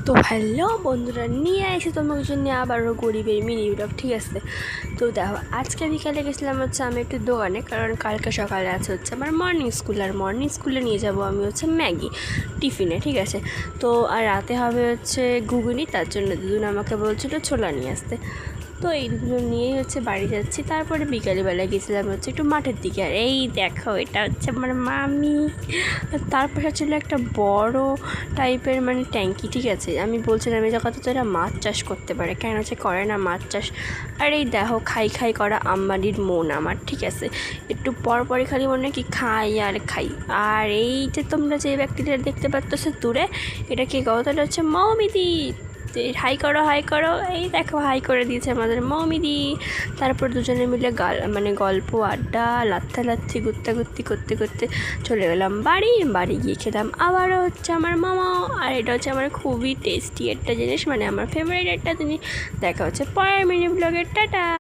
তো হ্যালো বন্ধুরা, নিয়ে এসে তোমাকে জন্য আবারও গরিবের মিনি ব্লগ। ঠিক আছে, তো দেখো আজকে বিকালে গেছিলাম আমি একটু দোকানে, কারণ কালকে সকালে আছে আমার মর্নিং স্কুল, আর মর্নিং স্কুলে নিয়ে যাব আমি ম্যাগি টিফিনে। ঠিক আছে, তো আর রাতে হবে ঘুগনি, তার জন্য দুদিন আমাকে বলছিল ছোলা নিয়ে আসতে। তো এই দুজন নিয়েই বাড়ি যাচ্ছি। তারপরে বিকালবেলায় গেছিলাম একটু মাঠের দিকে। আর এই দেখো, এটা আমার মামি। তার পাশে ছিল একটা বড় টাইপের ট্যাঙ্কি। ঠিক আছে, আমি বলছিলাম এই জায়গাতে তো এরা মাছ চাষ করতে পারে, কেন করে না মাছ চাষ। আর এই দেখো খাই খাই করা আম্বানির মন আমার। ঠিক আছে, একটু পরপরই খালি মনে কি খাই আর খাই। আর এই যে তোমরা যে ব্যক্তিটা দেখতে পাচ্ছ দূরে, এটা কি গতটা মৌমিদি। হাই করো হাই করো, এই দেখো হাই করে দিয়েছে আমাদের মৌমিদি। তারপর দুজনে মিলে গল্প আড্ডা লাত্তি গুত্তাগুত্তি করতে করতে চলে গেলাম বাড়ি গিয়ে খেলাম আবারও আমার মোমো। আর এটা আমার খুবই টেস্টি একটা জিনিস, আমার ফেভারিট একটা জিনিস। দেখা পরের মিনি ব্লগের টাটা।